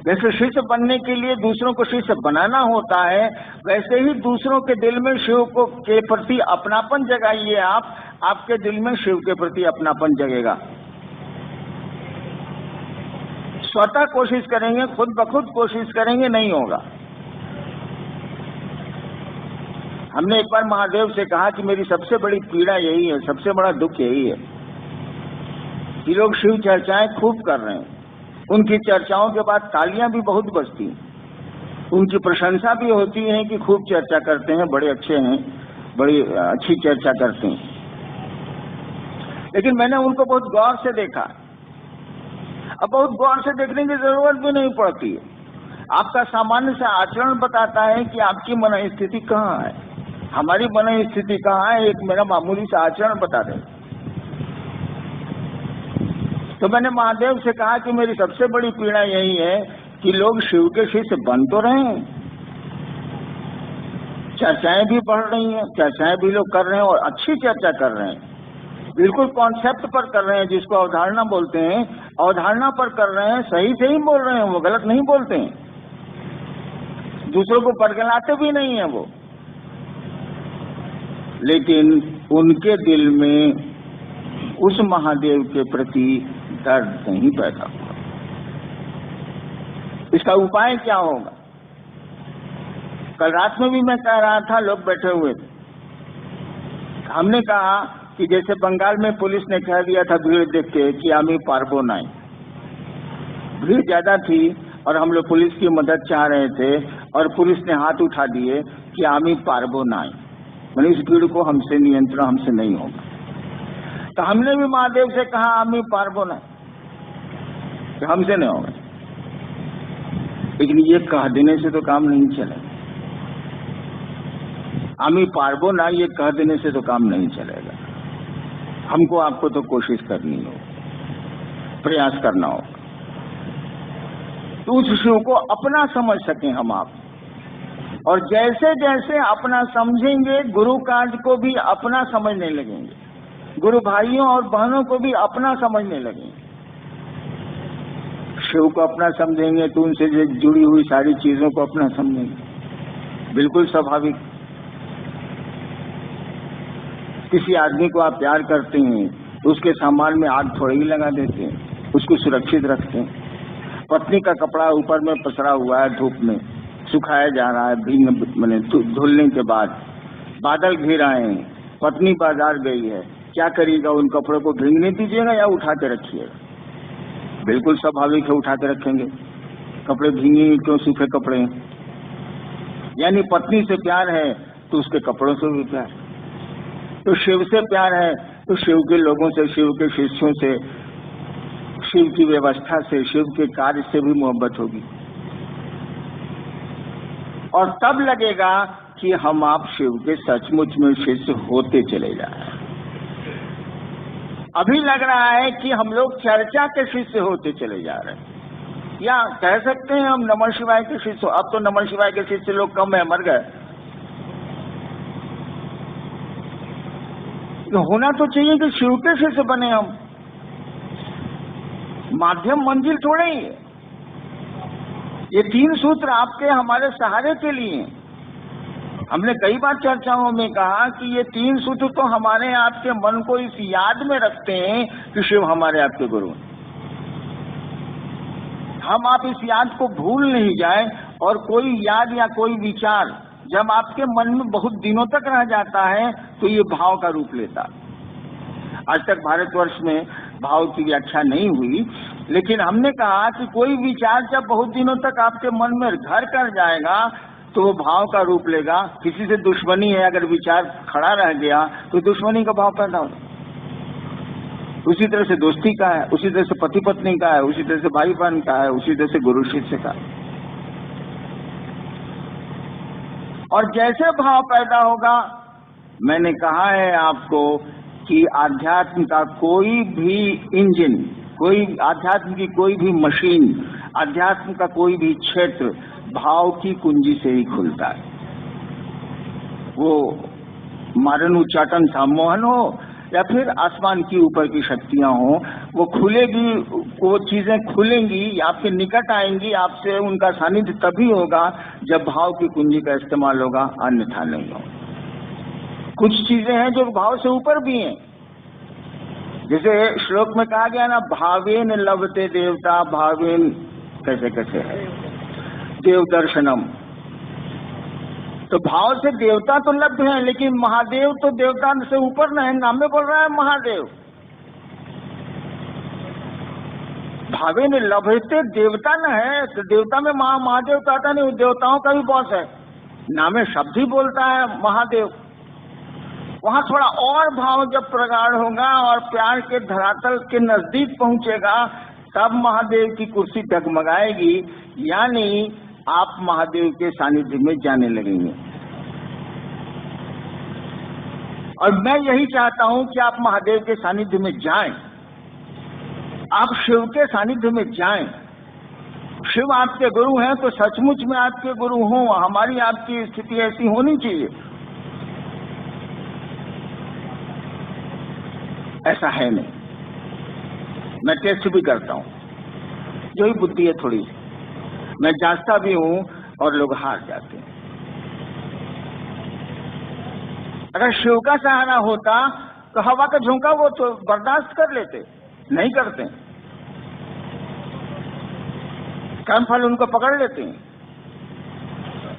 जैसे शिष्य बनने के लिए दूसरों को शिष्य बनाना होता है, वैसे ही दूसरों के दिल में शिव को के प्रति अपनापन जगाइए। आपके दिल में शिव के प्रति अपनापन जगेगा। स्वतः कोशिश करेंगे, खुद ब खुद कोशिश करेंगे, नहीं होगा। हमने एक बार महादेव से कहा कि मेरी सबसे बड़ी पीड़ा यही है, सबसे बड़ा दुख यही है कि लोग शिव चर्चाएं खूब कर रहे हैं, उनकी चर्चाओं के बाद तालियां भी बहुत बजती हैं, उनकी प्रशंसा भी होती है कि खूब चर्चा करते हैं, बड़े अच्छे हैं, बड़ी अच्छी चर्चा करते हैं, लेकिन मैंने उनको बहुत गौर से देखा। अब बहुत गौर से देखने की जरूरत भी नहीं पड़ती है। आपका सामान्य सा आचरण बताता है कि आपकी मन स्थिति कहाँ है, हमारी मन स्थिति कहाँ है। एक मेरा मामूली सा आचरण बता दे। तो मैंने महादेव से कहा कि मेरी सबसे बड़ी पीड़ा यही है कि लोग शिव के शिष्य बन तो रहे हैं, चर्चाएं भी बढ़ रही हैं, चर्चाएं भी लोग कर रहे हैं और अच्छी चर्चा कर रहे हैं, बिल्कुल कॉन्सेप्ट पर कर रहे हैं, जिसको अवधारणा बोलते हैं, अवधारणा पर कर रहे हैं, सही से ही बोल रहे हैं, वो गलत नहीं बोलते हैं, दूसरों को बरगलाते भी नहीं है वो। लेकिन उनके दिल में उस महादेव के प्रति दर्द नहीं पैदा हुआ। इसका उपाय क्या होगा? कल रात में भी मैं कह रहा था, लोग बैठे हुए थे, हमने कहा कि जैसे बंगाल में पुलिस ने कह दिया था भीड़ देख के कि आमी पार्बो नाई, भीड़ ज्यादा थी और हम लोग पुलिस की मदद चाह रहे थे और पुलिस ने हाथ उठा दिए कि आमी पार्बो नाई, मैंने इस भीड़ को हमसे नियंत्रण हमसे नहीं होगा। तो हमने भी महादेव से कहा आमी पार्बो नाई, तो हमसे नहीं होगा। लेकिन ये कह देने से तो काम नहीं चलेगा, आमी पार्बो ना ये कह देने से तो काम नहीं चलेगा। हमको आपको तो कोशिश करनी होगी, प्रयास करना होगा, तो उस शिव को अपना समझ सकें हम आप। और जैसे जैसे अपना समझेंगे, गुरु कार्य को भी अपना समझने लगेंगे, गुरु भाइयों और बहनों को भी अपना समझने लगेंगे। शिव को अपना समझेंगे तो उनसे जुड़ी हुई सारी चीजों को अपना समझेंगे, बिल्कुल स्वाभाविक। किसी आदमी को आप प्यार करते हैं तो उसके सामान में आग थोड़ी ही लगा देते हैं, उसको सुरक्षित रखते हैं। पत्नी का कपड़ा ऊपर में पसरा हुआ है, धूप में सुखाया जा रहा है, भीग मैंने धुलने के बाद बादल घिर आए हैं, पत्नी बाजार गई है, क्या करिएगा? उन कपड़ों को भीगने दीजिएगा या उठा के रखिएगा? बिल्कुल स्वाभाविक है, उठा के रखेंगे, कपड़े भीगेंगे क्यों? सूखे कपड़े। यानी पत्नी से प्यार है तो उसके कपड़ों से भी प्यार, तो शिव से प्यार है तो शिव के लोगों से, शिव के शिष्यों से, शिव की व्यवस्था से, शिव के कार्य से भी मोहब्बत होगी। और तब लगेगा कि हम आप शिव के सचमुच में शिष्य होते चले जा रहे हैं। अभी लग रहा है कि हम लोग चर्चा के शिष्य होते चले जा रहे हैं, या कह सकते हैं हम नमः शिवाय के शिष्य। अब तो नमः शिवाय के शिष्य लोग कम है, मर गए। तो होना तो चाहिए कि शिव के शिष्य बने हम, माध्यम मंजिल थोड़े ही। ये 3 सूत्र आपके हमारे सहारे के लिए। हमने कई बार चर्चाओं में कहा कि ये 3 सूत्र तो हमारे आपके मन को इस याद में रखते हैं कि शिव हमारे आपके गुरु। हम आप इस याद को भूल नहीं जाए, और कोई याद या कोई विचार जब आपके मन में बहुत दिनों तक रह जाता है तो ये भाव का रूप लेता। आज तक भारतवर्ष में भाव की व्याख्या नहीं हुई, लेकिन हमने कहा कि कोई विचार जब बहुत दिनों तक आपके मन में घर कर जाएगा तो वो भाव का रूप लेगा। किसी से दुश्मनी है, अगर विचार खड़ा रह गया तो दुश्मनी का भाव पैदा होगा। उसी तरह से दोस्ती का है, उसी तरह से पति पत्नी का है, उसी तरह से भाई बहन का है, उसी तरह से गुरु शिष्य का। और जैसे भाव पैदा होगा, मैंने कहा है आपको कि आध्यात्म का कोई भी इंजन, कोई आध्यात्म की कोई भी मशीन, आध्यात्म का कोई भी क्षेत्र भाव की कुंजी से ही खुलता है। वो मारन उच्चाटन सम्मोहन हो या फिर आसमान की ऊपर की शक्तियां हों, वो खुलेगी, वो चीजें खुलेंगी, आपके निकट आएंगी, आपसे उनका सानिध्य तभी होगा जब भाव की कुंजी का इस्तेमाल होगा, अन्यथा नहीं होगा। कुछ चीजें हैं जो भाव से ऊपर भी हैं, जैसे श्लोक में कहा गया ना, भावेन लभते देवता, भावेन कैसे कैसे है देव दर्शनम। तो भाव से देवता तो लब्ध है, लेकिन महादेव तो देवता से ऊपर न है, नाम में बोल रहा है महादेव। भावे ने लभते देवता न है, तो देवता में महादेव तो आता नहीं, देवताओं का भी बॉस है, नामे शब्द ही बोलता है महादेव। वहां थोड़ा और भाव जब प्रगाढ़ होगा और प्यार के धरातल के नजदीक पहुंचेगा, तब महादेव की कुर्सी डगमगाएगी, यानी आप महादेव के सानिध्य में जाने लगेंगे। और मैं यही चाहता हूं कि आप महादेव के सानिध्य में जाएं, आप शिव के सानिध्य में जाएं। शिव आपके गुरु हैं तो सचमुच में आपके गुरु हों, हमारी आपकी स्थिति ऐसी होनी चाहिए। ऐसा है नहीं, मैं टेस्ट भी करता हूं, जो ही बुद्धि है थोड़ी, मैं जांचता भी हूं और लोग हार जाते हैं। अगर शिव का सहारा होता तो हवा का झोंका वो तो बर्दाश्त कर लेते, नहीं करते, कर्म फल उनको पकड़ लेते हैं।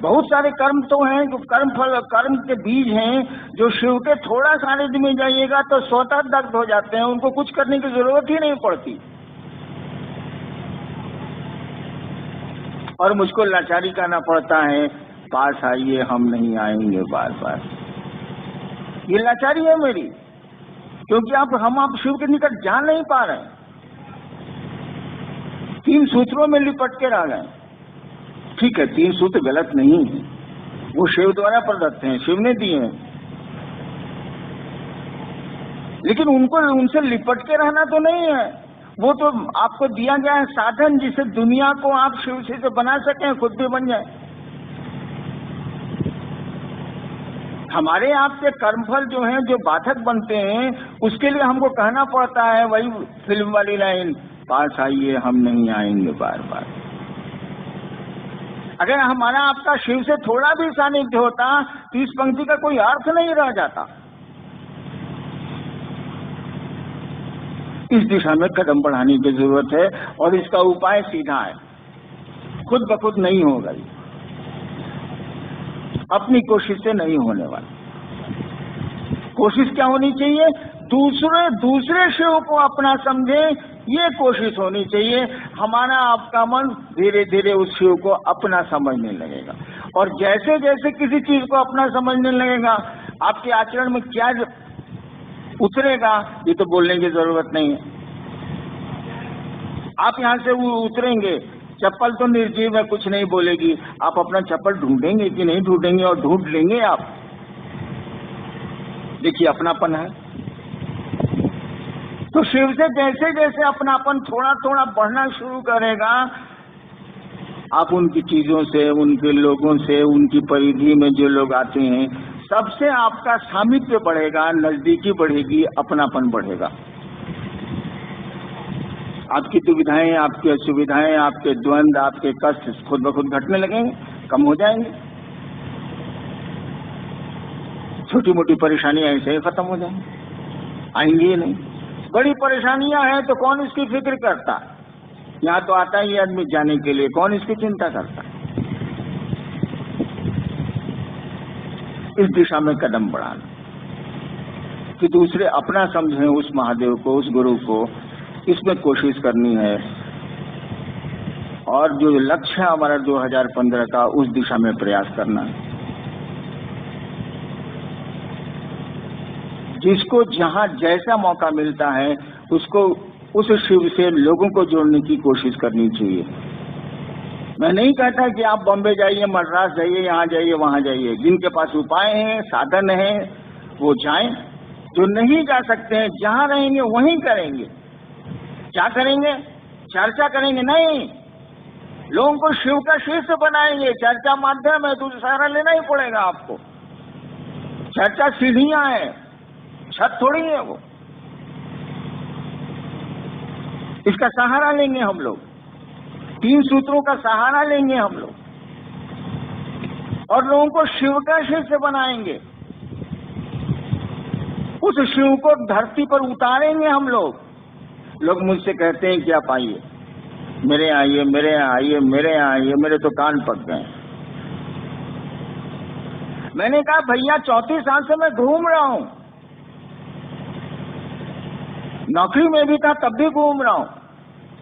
बहुत सारे कर्म तो हैं, कर्म फल, कर्म के बीज हैं जो शिव के थोड़ा सानिध्य में जाइएगा तो स्वतः दग्ध हो जाते हैं, उनको कुछ करने की जरूरत ही नहीं पड़ती। और मुझको लाचारी करना पड़ता है, पास आइए हम नहीं आएंगे बार बार। ये लाचारी है मेरी, क्योंकि आप शिव के निकट जा नहीं पा रहे, 3 सूत्रों में लिपट के रह गए। ठीक है, 3 सूत्र गलत नहीं है, वो शिव द्वारा प्रदत्त हैं, शिव ने दिए हैं, लेकिन उनको उनसे लिपट के रहना तो नहीं है। वो तो आपको दिया गया है साधन, जिसे दुनिया को आप शिव से बना सकें, खुद भी बन जाए। हमारे आपके कर्मफल जो हैं, जो बाधक बनते हैं, उसके लिए हमको कहना पड़ता है वही फिल्म वाली लाइन, पास आइए हम नहीं आएंगे बार बार। अगर हमारा आपका शिव से थोड़ा भी सानिध्य होता तो इस पंक्ति का कोई अर्थ नहीं रह जाता। इस दिशा में कदम बढ़ाने की जरूरत है, और इसका उपाय सीधा है, खुद ब खुद नहीं होगा, अपनी कोशिश से नहीं होने वाला। कोशिश क्या होनी चाहिए? दूसरे शिव को अपना समझे, ये कोशिश होनी चाहिए। हमारा आपका मन धीरे धीरे उस शिव को अपना समझने लगेगा, और जैसे जैसे किसी चीज को अपना समझने लगेगा, आपके आचरण में क्या उतरेगा ये तो बोलने की जरूरत नहीं है। आप यहाँ से उतरेंगे, चप्पल तो निर्जीव है, कुछ नहीं बोलेगी, आप अपना चप्पल ढूंढेंगे कि नहीं ढूंढेंगे, और ढूंढ लेंगे आप। देखिए अपनापन है। तो शिव से जैसे जैसे अपनापन थोड़ा थोड़ा बढ़ना शुरू करेगा, आप उनकी चीजों से, उनके लोगों से, उनकी परिधि में जो लोग आते हैं, सबसे आपका सामिप्य बढ़ेगा, नजदीकी बढ़ेगी, अपनापन बढ़ेगा। आपकी दुविधाएं, आपकी असुविधाएं, आपके द्वंद्व, आपके कष्ट खुद ब खुद घटने लगेंगे, कम हो जाएंगे। छोटी मोटी परेशानियां ऐसे ही खत्म हो जाएंगी, आएंगी ही नहीं। बड़ी परेशानियां हैं तो कौन इसकी फिक्र करता? यहाँ तो आता ही आदमी जाने के लिए, कौन इसकी चिंता करता? इस दिशा में कदम बढ़ाना कि दूसरे अपना समझें उस महादेव को, उस गुरु को, इसमें कोशिश करनी है। और जो लक्ष्य है हमारा 2015 का, उस दिशा में प्रयास करना है। जिसको जहां जैसा मौका मिलता है, उसको उस शिव से लोगों को जोड़ने की कोशिश करनी चाहिए। मैं नहीं कहता कि आप बॉम्बे जाइए, मद्रास जाइए, यहाँ जाइए, वहां जाइए। जिनके पास उपाय हैं, साधन है, वो जाएं। जो नहीं जा सकते हैं, जहां रहेंगे वहीं करेंगे। क्या करेंगे? चर्चा करेंगे नहीं, लोगों को शिव का शिष्य बनाएंगे। चर्चा माध्यम है, तो सहारा लेना ही पड़ेगा आपको। चर्चा सीढ़ियां है, छत थोड़ी है वो। इसका सहारा लेंगे हम लोग, 3 सूत्रों का सहारा लेंगे हम लोग, और लोगों को शिव का शिष्य बनाएंगे। उस शिव को धरती पर उतारेंगे हम लोग। लोग मुझसे कहते हैं कि आप आइए, मेरे यहाँ आइए, मेरे यहाँ आइए, मेरे यहाँ आइए, मेरे तो कान पक गए। मैंने कहा भैया 34 साल से मैं घूम रहा हूं, नौकरी में भी था तब भी घूम रहा हूं।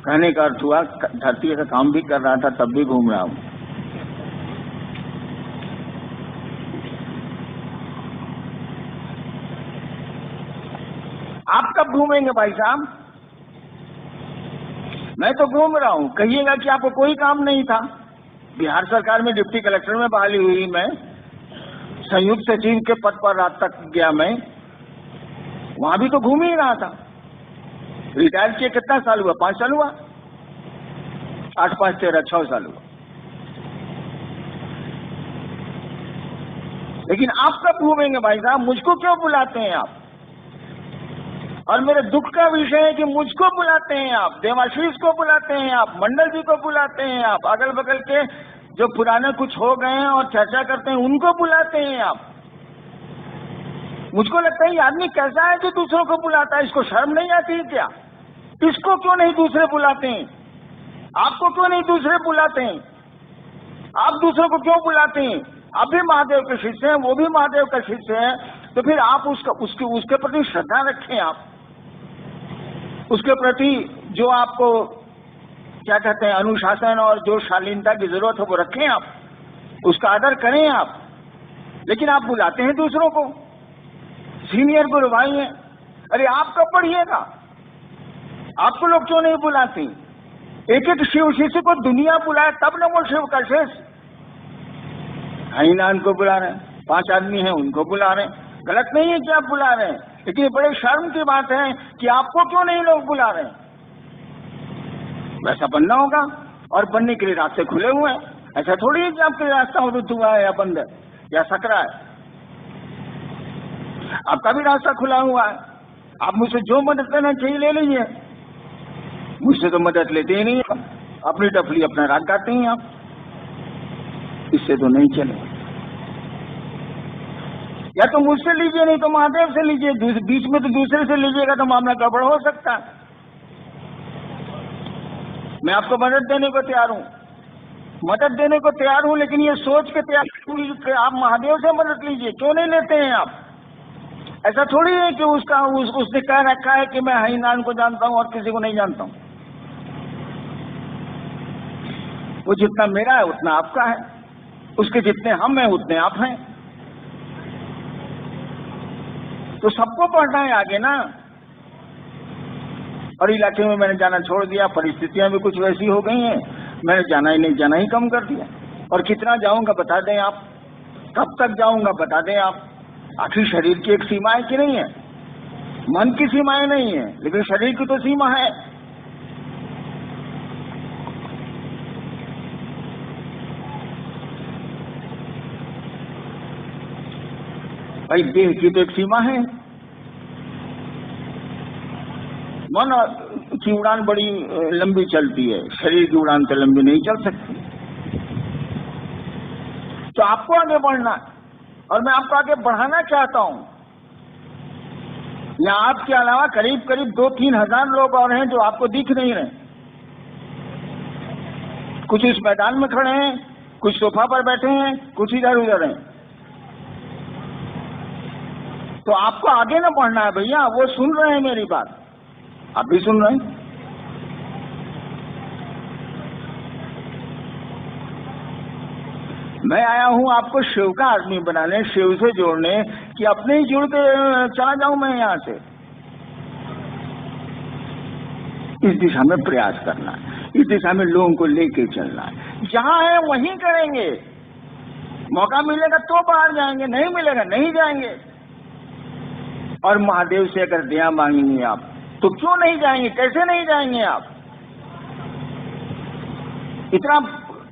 कहने का अर्थ हुआ धरती का काम भी कर रहा था तब भी घूम रहा हूं। आप कब घूमेंगे भाई साहब? मैं तो घूम रहा हूं। कहिएगा कि आपको कोई काम नहीं था। बिहार सरकार में डिप्टी कलेक्टर में बहाली हुई, मैं संयुक्त सचिव के पद पर रात तक गया, मैं वहां भी तो घूम ही रहा था। रिटायर किए कितना साल हुआ? 5 साल हुआ? 8, 5, 13, 6 साल हुआ। लेकिन आप कब घूमेंगे भाई साहब? मुझको क्यों बुलाते हैं आप? और मेरे दुख का विषय है कि मुझको बुलाते हैं आप, देवाशीष को बुलाते हैं आप, मंडल जी को बुलाते हैं आप, अगल बगल के जो पुराने कुछ हो गए हैं और चर्चा करते हैं उनको बुलाते हैं आप। मुझको लगता है ये आदमी कैसा है जो दूसरों को बुलाता है? इसको शर्म नहीं आती है क्या? इसको क्यों नहीं दूसरे बुलाते हैं? आपको क्यों नहीं दूसरे बुलाते हैं? आप दूसरों को क्यों बुलाते हैं? आप भी महादेव के शिष्य हैं, वो भी महादेव का शिष्य है, तो फिर आप उसके प्रति श्रद्धा रखें। आप उसके प्रति जो आपको क्या कहते हैं अनुशासन और जो शालीनता की जरूरत है वो रखें, आप उसका आदर करें आप। लेकिन आप बुलाते हैं दूसरों को, सीनियर गुरु भाई हैं। अरे आप कब पढ़िएगा? आपको लोग क्यों नहीं बुलाते? एक एक शिव शिष्य को दुनिया बुलाए तब न वो शिव का शिष्य। हरिनाम को बुला रहे हैं, 5 आदमी हैं उनको बुला रहे हैं। गलत नहीं है कि आप बुला रहे हैं, लेकिन ये बड़े शर्म की बात है कि आपको क्यों नहीं लोग बुला रहे हैं। वैसा बनना होगा और बनने के लिए रास्ते खुले हुए हैं। ऐसा थोड़ी है कि आपके रास्ता रुक हुआ है या बंद है या सकरा है। आपका भी रास्ता खुला हुआ है। आप मुझसे जो मदद लेना चाहिए ले लीजिए, मुझसे तो मदद लेते ही नहीं। अपनी टफली अपना राग गाते हैं आप, इससे तो नहीं चले। या तो मुझसे लीजिए, नहीं तो महादेव से लीजिए। बीच में तो दूसरे से लीजिएगा तो मामला गड़बड़ हो सकता है। मैं आपको मदद देने को तैयार हूं, लेकिन ये सोच के तैयार हूं कि आप महादेव से मदद लीजिए। क्यों नहीं लेते हैं आप? ऐसा थोड़ी है कि उसने कह रखा है कि मैं हरिनारायण को जानता हूं और किसी को नहीं जानता हूं। वो जितना मेरा है उतना आपका है, उसके जितने हम हैं उतने आप हैं। तो सबको पढ़ना है आगे ना। और इलाके में मैंने जाना छोड़ दिया, परिस्थितियां भी कुछ वैसी हो गई हैं, मैंने जाना ही कम कर दिया। और कितना जाऊंगा बता दें आप, कब तक जाऊंगा बता दें आप। आखिर शरीर की एक सीमा है कि नहीं है? मन की सीमाएं नहीं है, लेकिन शरीर की तो सीमा है। भाई देह की तो एक सीमा है। मन की उड़ान बड़ी लंबी चलती है, शरीर की उड़ान तो लंबी नहीं चल सकती। तो आपको आगे बढ़ना है और मैं आपको आगे बढ़ाना चाहता हूं। यहाँ आपके अलावा करीब 2-3 हजार लोग और हैं जो आपको दिख नहीं रहे। कुछ इस मैदान में खड़े हैं, कुछ सोफा पर बैठे हैं, कुछ इधर उधर हैं। तो आपको आगे ना बढ़ना है भैया। वो सुन रहे हैं मेरी बात, आप भी सुन रहे हैं। मैं आया हूं आपको शिव का आदमी बनाने, शिव से जोड़ने, कि अपने ही जुड़ के चला जाऊं मैं यहां से। इस दिशा में प्रयास करना है, इस दिशा में लोगों को लेके चलना है। जहां है वहीं करेंगे। मौका मिलेगा तो बाहर जाएंगे, नहीं मिलेगा नहीं जाएंगे। और महादेव से अगर दया मांगेंगे आप तो क्यों नहीं जाएंगे? कैसे नहीं जाएंगे आप? इतना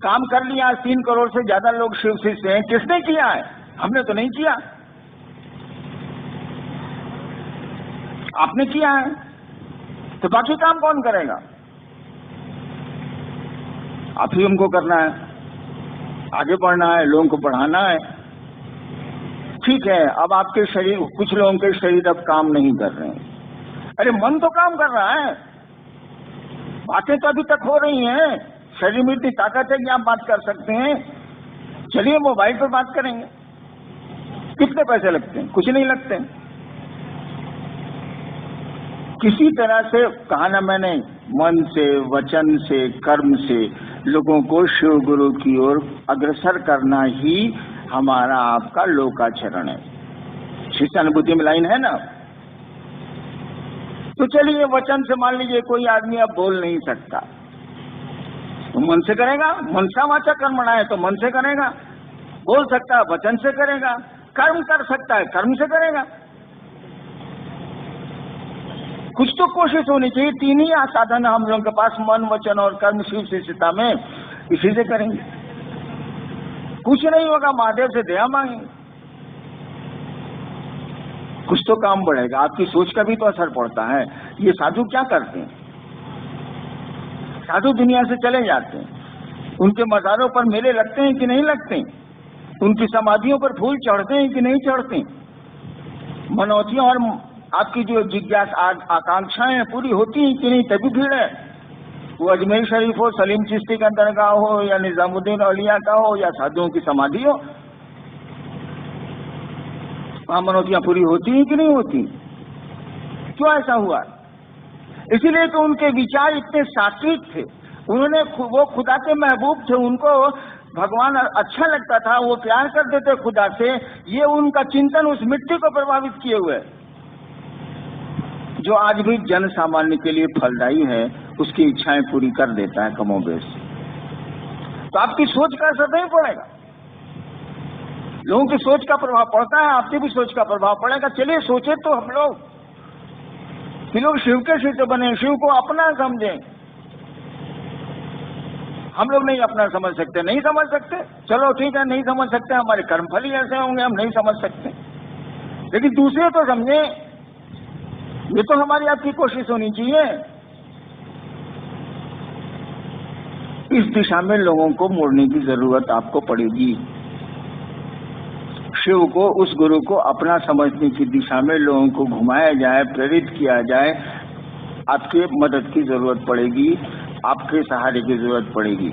काम कर लिया, 3 करोड़ से ज्यादा लोग शिव शिष्य हैं। किसने किया है? हमने तो नहीं किया। आपने किया है, तो बाकी काम कौन करेगा? आप ही उनको करना है, आगे बढ़ना है, लोगों को बढ़ाना है। ठीक है, अब आपके शरीर, कुछ लोगों के शरीर अब काम नहीं कर रहे हैं। अरे मन तो काम कर रहा है, बातें तो अभी तक हो रही हैं, शरीर में इतनी ताकत है कि आप बात कर सकते हैं। चलिए मोबाइल पर बात करेंगे। कितने पैसे लगते हैं? कुछ नहीं लगते। किसी तरह से कहा ना मैंने, मन से, वचन से, कर्म से लोगों को शिव गुरु की ओर अग्रसर करना ही हमारा आपका लोकाचरण है। शिष्यानुभूति में लाइन है ना। तो चलिए वचन से मान लीजिए कोई आदमी अब बोल नहीं सकता, तो मन से करेगा। मनसा वाचा कर्मणा है, तो मन से करेगा। बोल सकता है, वचन से करेगा। कर्म कर सकता है, कर्म से करेगा। कुछ तो कोशिश होनी चाहिए। तीन ही साधन हम लोगों के पास, मन, वचन और कर्म, शिव शिष्यता में, इसी से करेंगे। कुछ नहीं होगा, महादेव से दया मांगेंगे, कुछ तो काम बढ़ेगा। आपकी सोच का भी तो असर पड़ता है। ये साधु क्या करते हैं? साधु दुनिया से चले जाते हैं। उनके मज़ारों पर मेले लगते हैं कि नहीं लगते? उनकी समाधियों पर फूल चढ़ते हैं कि नहीं चढ़ते? मनौतियां और आपकी जो जिज्ञासा, आकांक्षाएं पूरी होती हैं कि नहीं? तभी भीड़ है। वो अजमेर शरीफ हो, सलीम चिश्ती का दरगाह हो, या निजामुद्दीन औलिया का हो, या साधुओं की समाधि हो, वहां मनौतियां पूरी होती हैं कि नहीं होती? क्यों ऐसा हुआ? इसीलिए कि उनके विचार इतने सात्विक थे। उन्होंने, वो खुदा के महबूब थे, उनको भगवान अच्छा लगता था, वो प्यार करते थे खुदा से। ये उनका चिंतन उस मिट्टी को प्रभावित किए हुए, जो आज भी जन सामान्य के लिए फलदायी है, उसकी इच्छाएं पूरी कर देता है कमोबेश। तो आपकी सोच का असर नहीं पड़ेगा। लोगों की सोच का प्रभाव पड़ता है, आपकी भी सोच का प्रभाव पड़ेगा। चलिए सोचे तो हम लोग कि लोग शिव के शिष्य बने, शिव को अपना समझें। हम लोग नहीं अपना समझ सकते, नहीं समझ सकते, चलो ठीक है, नहीं समझ सकते, हमारे कर्मफल ही ऐसे होंगे, हम नहीं समझ सकते। लेकिन दूसरे तो समझे, ये तो हमारी आपकी कोशिश होनी चाहिए। इस दिशा में लोगों को मुड़ने की जरूरत आपको पड़ेगी। शिव को, उस गुरु को अपना समझने की दिशा में लोगों को घुमाया जाए, प्रेरित किया जाए। आपके मदद की जरूरत पड़ेगी, आपके सहारे की जरूरत पड़ेगी।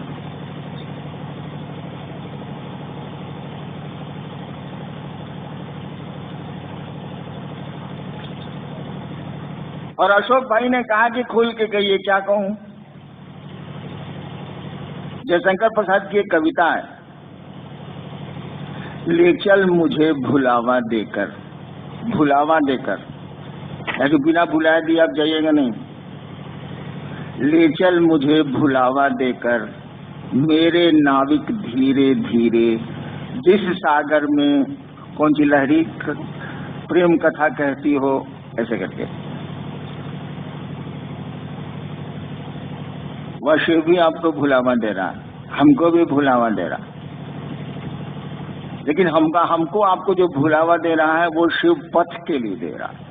और अशोक भाई ने कहा कि खुल के कहिए, क्या कहूं? जयशंकर प्रसाद की एक कविता है, ले चल मुझे भुलावा देकर, भुलावा देकर, ऐसे बिना भुलाए दिए आप जाइएगा नहीं। ले चल मुझे भुलावा देकर, मेरे नाविक धीरे धीरे, जिस सागर में कौन सी लहरी प्रेम कथा कहती हो, ऐसे करके। वह शिव भी आपको भुलावा दे रहा, हमको भी भुलावा दे रहा। लेकिन हमको आपको जो भुलावा दे रहा है वो शिव पथ के लिए दे रहा है।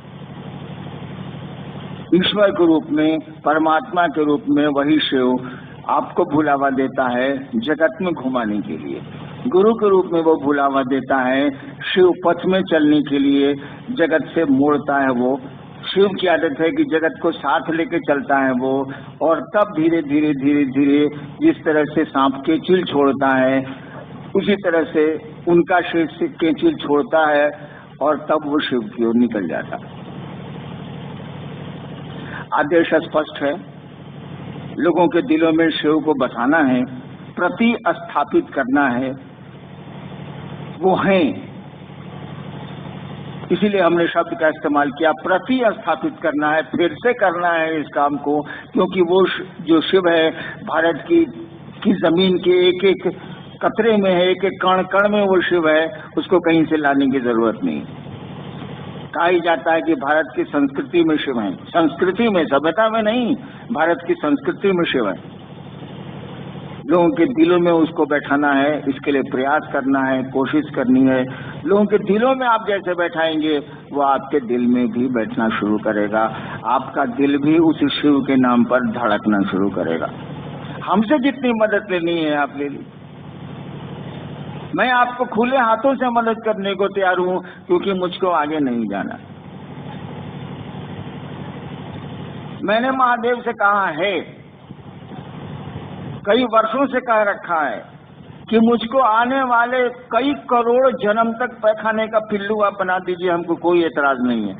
ईश्वर के रूप में, परमात्मा के रूप में वही शिव आपको भुलावा देता है जगत में घुमाने के लिए। गुरु के रूप में वो भुलावा देता है शिव पथ में चलने के लिए, जगत से मोड़ता है वो। शिव की आदत है कि जगत को साथ लेके चलता है वो, और तब धीरे धीरे धीरे धीरे जिस तरह से सांप केंचुल छोड़ता है, उसी तरह से उनका शेष से केंचुल छोड़ता है, और तब वो शिव की ओर निकल जाता है। आदेश स्पष्ट है, लोगों के दिलों में शिव को बसाना है, प्रति स्थापित करना है, वो हैं। इसीलिए हमने शब्द का इस्तेमाल किया, प्रति स्थापित करना है, फिर से करना है इस काम को, क्योंकि वो जो शिव है भारत की जमीन के एक एक कतरे में है, एक एक कण कण में वो शिव है, उसको कहीं से लाने की जरूरत नहीं। कहा ही जाता है कि भारत की संस्कृति में शिव है, संस्कृति में, सभ्यता में नहीं, भारत की संस्कृति में शिव है। लोगों के दिलों में उसको बैठाना है, इसके लिए प्रयास करना है, कोशिश करनी है। लोगों के दिलों में आप जैसे बैठाएंगे वो आपके दिल में भी बैठना शुरू करेगा। आपका दिल भी उस शिव के नाम पर धड़कना शुरू करेगा। हमसे जितनी मदद लेनी है आप ले लीजिए। मैं आपको खुले हाथों से मदद करने को तैयार हूं, क्योंकि मुझको आगे नहीं जाना। मैंने महादेव से कहा है, कई वर्षों से कह रखा है कि मुझको आने वाले कई करोड़ जन्म तक पैखाने का पिल्लू आप बना दीजिए, हमको कोई एतराज नहीं है।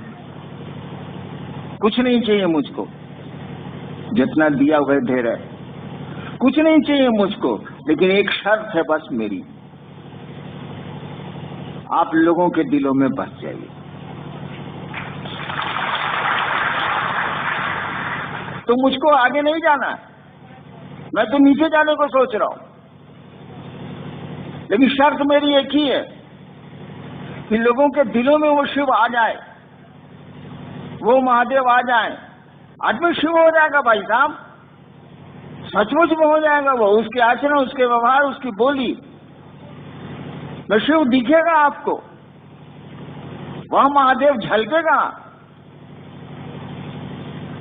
कुछ नहीं चाहिए मुझको, जितना दिया वह ढेर है। कुछ नहीं चाहिए मुझको, लेकिन एक शर्त है बस मेरी, आप लोगों के दिलों में बस जाइए। तो मुझको आगे नहीं जाना है, मैं तो नीचे जाने को सोच रहा हूं। लेकिन शर्त मेरी एक ही है कि लोगों के दिलों में वो शिव आ जाए, वो महादेव आ जाए। आदमी शिव हो जाएगा भाई साहब, सचमुच में हो जाएगा। वो उसके आचरण, उसके व्यवहार, उसकी बोली में शिव दिखेगा आपको, वह महादेव झलकेगा।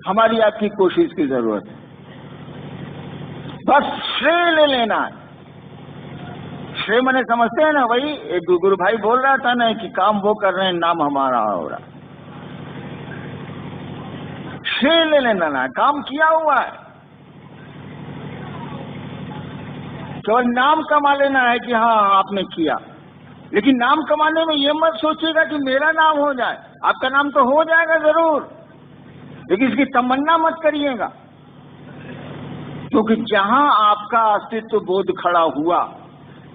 हमारी आपकी कोशिश की जरूरत है, बस श्रेय ले लेना है। श्रेय मैंने समझते हैं ना, वही एक गुरु भाई बोल रहा था ना कि काम वो कर रहे हैं, नाम हमारा हो रहा। श्रेय ले लेना ना, काम किया हुआ है, केवल नाम कमा लेना है कि हाँ आपने किया। लेकिन नाम कमाने में ये मत सोचिएगा कि मेरा नाम हो जाए। आपका नाम तो हो जाएगा जरूर, लेकिन इसकी तमन्ना मत करिएगा, क्योंकि जहां आपका अस्तित्व बोध खड़ा हुआ,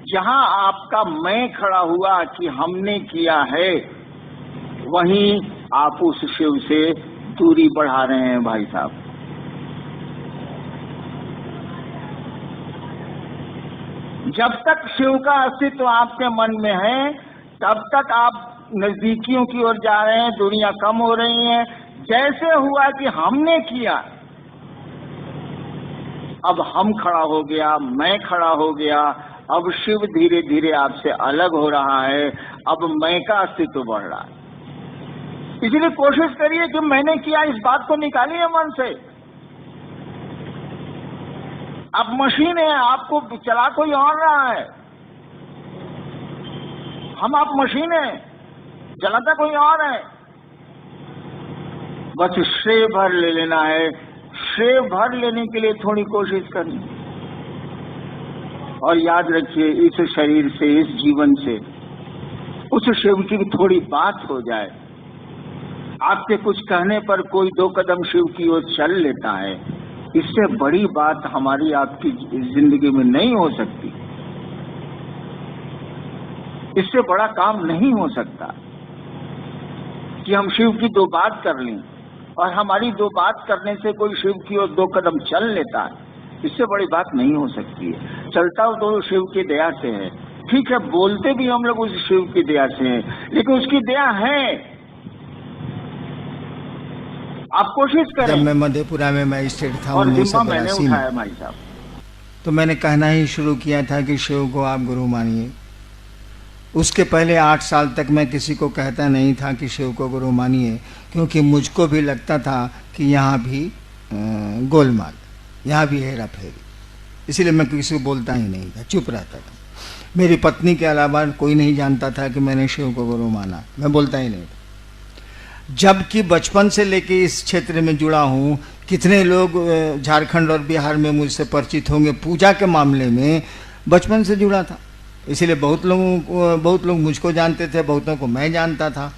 जहां आपका मैं खड़ा हुआ कि हमने किया है, वहीं आप उस शिव से दूरी बढ़ा रहे हैं भाई साहब। जब तक शिव का अस्तित्व आपके मन में है, तब तक आप नजदीकियों की ओर जा रहे हैं, दूरियां कम हो रही हैं। जैसे हुआ कि हमने किया, अब हम खड़ा हो गया, मैं खड़ा हो गया, अब शिव धीरे धीरे आपसे अलग हो रहा है, अब मैं का अस्तित्व बढ़ रहा है। इसलिए कोशिश करिए कि मैंने किया, इस बात को निकालिए मन से। आप मशीन है, आपको चला कोई और रहा है। आप मशीन है, चलाता कोई और है। बस श्रेय भर ले लेना है। श्रेय भर लेने के लिए थोड़ी कोशिश करनी, और याद रखिए, इस शरीर से, इस जीवन से उस शिव की थोड़ी बात हो जाए। आपके कुछ कहने पर कोई 2 कदम शिव की ओर चल लेता है, इससे बड़ी बात हमारी आपकी जिंदगी में नहीं हो सकती। इससे बड़ा काम नहीं हो सकता कि हम शिव की 2 बात कर लें, और हमारी 2 बात करने से कोई शिव की ओर 2 कदम चल लेता है। इससे बड़ी बात नहीं हो सकती है। चलता हो तो शिव की दया से है, ठीक है। बोलते भी हम लोग उस शिव की दया से हैं, लेकिन उसकी दया है। आप कोशिश करें। जब मैं मधेपुरा में मैजिस्ट्रेट था, और जिम्मा मैंने उठाया भाई साहब, तो मैंने कहना ही शुरू किया था कि शिव को आप गुरु मानिए। उसके पहले 8 साल तक मैं किसी को कहता नहीं था कि शिव को गुरु मानिए, क्योंकि मुझको भी लगता था कि यहाँ भी गोलमाल, यहाँ भी हेरा फेरी। इसलिए मैं किसी को बोलता ही नहीं था, चुप रहता था। मेरी पत्नी के अलावा कोई नहीं जानता था कि मैंने शिव को गुरु माना, मैं बोलता ही नहीं था। जबकि बचपन से लेके इस क्षेत्र में जुड़ा हूँ, कितने लोग झारखंड और बिहार में मुझसे परिचित होंगे, पूजा के मामले में बचपन से जुड़ा था। इसीलिए बहुत लोग मुझको जानते थे, बहुतों को मैं जानता था।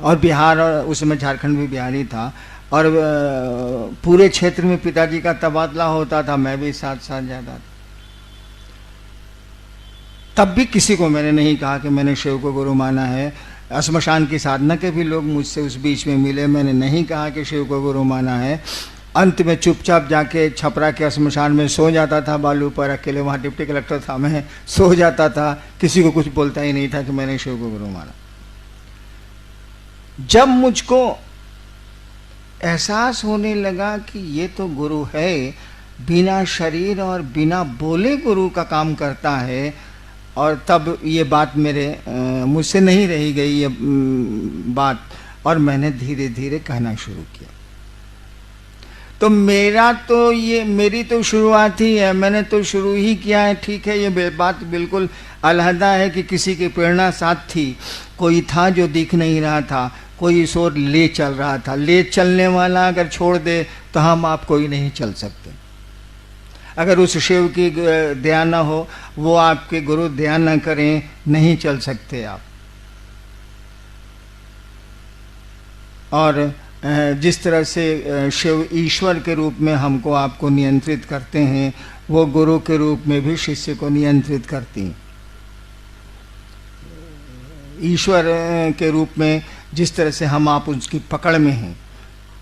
और बिहार, और उस समय झारखंड भी बिहारी था, और पूरे क्षेत्र में पिताजी का तबादला होता था, मैं भी साथ साथ जाता था। तब भी किसी को मैंने नहीं कहा कि मैंने शिव को गुरु माना है। श्मशान की साधना के भी लोग मुझसे उस बीच में मिले, मैंने नहीं कहा कि शिव को गुरु माना है। अंत में चुपचाप जाके छपरा के श्मशान में सो जाता था, बालू पर अकेले, वहाँ डिप्टी कलेक्टर था, मैं सो जाता था, किसी को कुछ बोलता ही नहीं था कि मैंने शिव को गुरु माना। जब मुझको एहसास होने लगा कि ये तो गुरु है, बिना शरीर और बिना बोले गुरु का काम करता है। और तब ये बात मुझसे नहीं रही गई ये बात, और मैंने धीरे धीरे कहना शुरू किया। तो मेरी तो शुरुआत ही है, मैंने तो शुरू ही किया है। ठीक है, ये बात बिल्कुल अलहदा है कि किसी की प्रेरणा साथ थी, कोई था जो दिख नहीं रहा था, कोई इस ओर ले चल रहा था। ले चलने वाला अगर छोड़ दे तो हम आप कोई नहीं चल सकते। अगर उस शिव की दया न हो, वो आपके गुरु दया न करें, नहीं चल सकते आप। और जिस तरह से शिव ईश्वर के रूप में हमको आपको नियंत्रित करते हैं, वो गुरु के रूप में भी शिष्य को नियंत्रित करती हैं। ईश्वर के रूप में जिस तरह से हम आप उसकी पकड़ में हैं,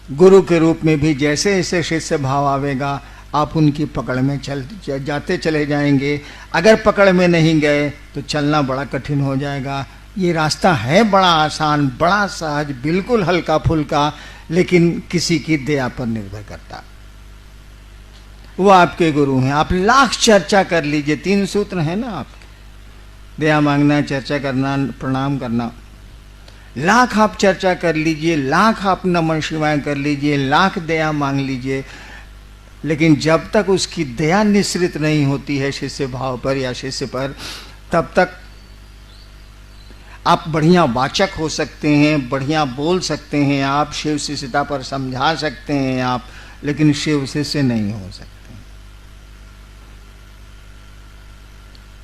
गुरु के रूप में भी जैसे जैसे शिष्य भाव आवेगा आप उनकी पकड़ में जाते चले जाएंगे। अगर पकड़ में नहीं गए तो चलना बड़ा कठिन हो जाएगा। ये रास्ता है बड़ा आसान, बड़ा सहज, बिल्कुल हल्का फुल्का, लेकिन किसी की दया पर निर्भर करता। वो आपके गुरु हैं। आप लाख चर्चा कर लीजिए, 3 सूत्र हैं ना आपके, दया मांगना, चर्चा करना, प्रणाम करना। लाख आप चर्चा कर लीजिए, लाख आप नमः शिवाय कर लीजिए, लाख दया मांग लीजिए, लेकिन जब तक उसकी दया निश्रित नहीं होती है शिष्य भाव पर या शिष्य पर, तब तक आप बढ़िया वाचक हो सकते हैं, बढ़िया बोल सकते हैं, आप शिव शिष्यता पर समझा सकते हैं आप, लेकिन शिव शिष्य नहीं हो सकते।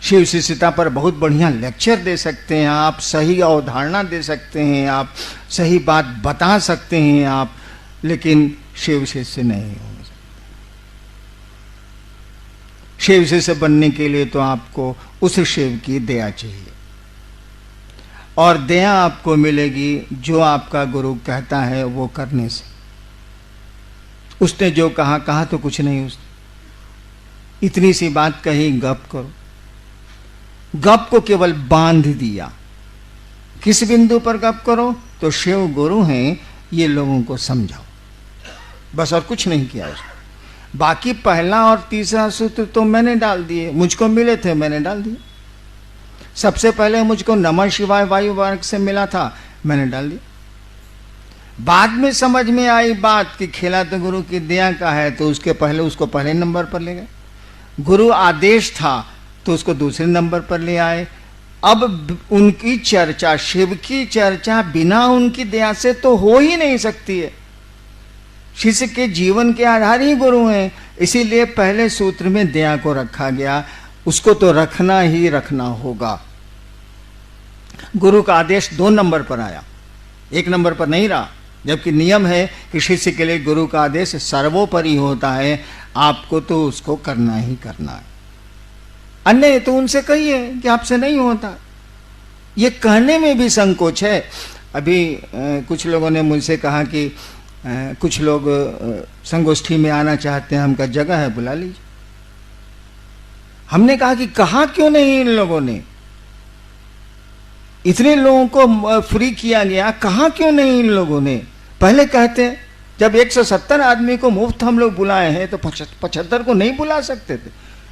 शिव शिष्यता पर बहुत बढ़िया लेक्चर दे सकते हैं आप, सही अवधारणा दे सकते हैं आप, सही बात बता सकते हैं आप, लेकिन शिव शिष्य नहीं हो सकते। शिव शिष्य बनने के लिए तो आपको उस शिव की दया चाहिए, और दया आपको मिलेगी जो आपका गुरु कहता है वो करने से। उसने जो कहा तो कुछ नहीं, उसने इतनी सी बात कही, गप करो। गप को केवल बांध दिया। किस बिंदु पर गप करो? तो शिव गुरु हैं, ये लोगों को समझाओ, बस, और कुछ नहीं किया उसने। बाकी पहला और तीसरा सूत्र तो मैंने डाल दिए, मुझको मिले थे मैंने डाल दिए। सबसे पहले मुझको नमः शिवाय वायु वर्ग से मिला था, मैंने डाल दिया। बाद में समझ में आई बात कि खेला तो गुरु की दया का है, तो उसको पहले नंबर पर ले गए। गुरु आदेश था तो उसको दूसरे नंबर पर ले आए। अब उनकी चर्चा, शिव की चर्चा बिना उनकी दया से तो हो ही नहीं सकती है। शिष्य के जीवन के आधार ही गुरु हैं, इसीलिए पहले सूत्र में दया को रखा गया। उसको तो रखना ही रखना होगा। गुरु का आदेश 2 नंबर पर आया, 1 नंबर पर नहीं रहा, जबकि नियम है कि शिष्य के लिए गुरु का आदेश सर्वोपरि होता है, आपको तो उसको करना ही करना है। अन्य तो उनसे कहिए कि आपसे नहीं होता। ये कहने में भी संकोच है। अभी कुछ लोगों ने मुझसे कहा कि कुछ लोग संगोष्ठी में आना चाहते हैं, हम कहा जगह है, बुला लीजिए। हमने कहा कि कहा क्यों नहीं इन लोगों ने? इतने लोगों को फ्री किया गया, कहा क्यों नहीं इन लोगों ने? पहले कहते, जब 170 आदमी को मुफ्त हम लोग बुलाए हैं तो 75 को नहीं बुला सकते थे?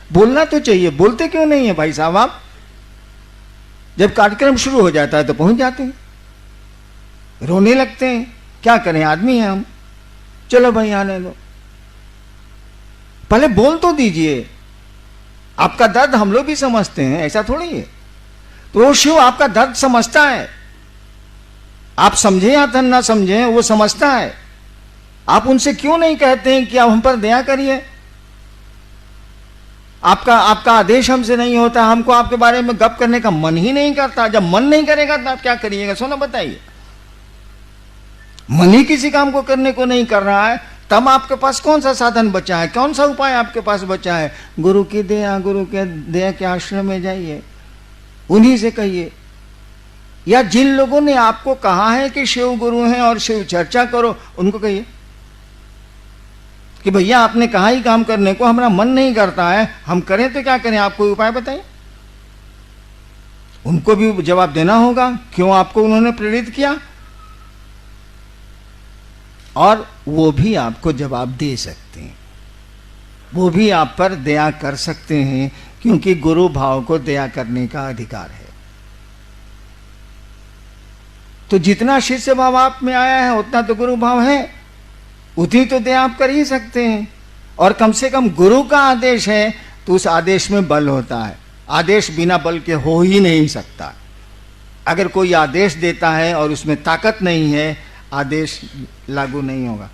बोलना तो चाहिए, बोलते क्यों नहीं है भाई साहब आप? जब कार्यक्रम शुरू हो जाता है तो पहुंच जाते हैं, रोने लगते हैं। क्या करें, आदमी हैं हम, चलो भाई आने दो। पहले बोल तो दीजिए, आपका दर्द हम लोग भी समझते हैं, ऐसा थोड़ी है। तो वो शिव आपका दर्द समझता है, आप समझे या ना समझे, वो समझता है। आप उनसे क्यों नहीं कहते हैं कि आप हम पर दया करिए? आपका आदेश हमसे नहीं होता, हमको आपके बारे में गप करने का मन ही नहीं करता। जब मन नहीं करेगा तो आप क्या करिएगा? सोना बताइए। मन ही किसी काम को करने को नहीं कर रहा है, तब आपके पास कौन सा साधन बचा है, कौन सा उपाय आपके पास बचा है? गुरु की दया, गुरु के दया के आश्रम में जाइए, उन्हीं से कहिए। या जिन लोगों ने आपको कहा है कि शिव गुरु हैं और शिव चर्चा करो, उनको कहिए कि भैया आपने कहा ही काम करने को, हमारा मन नहीं करता है, हम करें तो क्या करें, आप कोई उपाय बताइए। उनको भी जवाब देना होगा, क्यों आपको उन्होंने प्रेरित किया, और वो भी आपको जवाब दे सकते हैं। वो भी आप पर दया कर सकते हैं, क्योंकि गुरु भाव को दया करने का अधिकार है। तो जितना शिष्य भाव आप में आया है उतना तो गुरु भाव है, उतनी तो दया आप कर ही सकते हैं। और कम से कम गुरु का आदेश है तो उस आदेश में बल होता है। आदेश बिना बल के हो ही नहीं सकता। अगर कोई आदेश देता है और उसमें ताकत नहीं है, आदेश लागू नहीं होगा।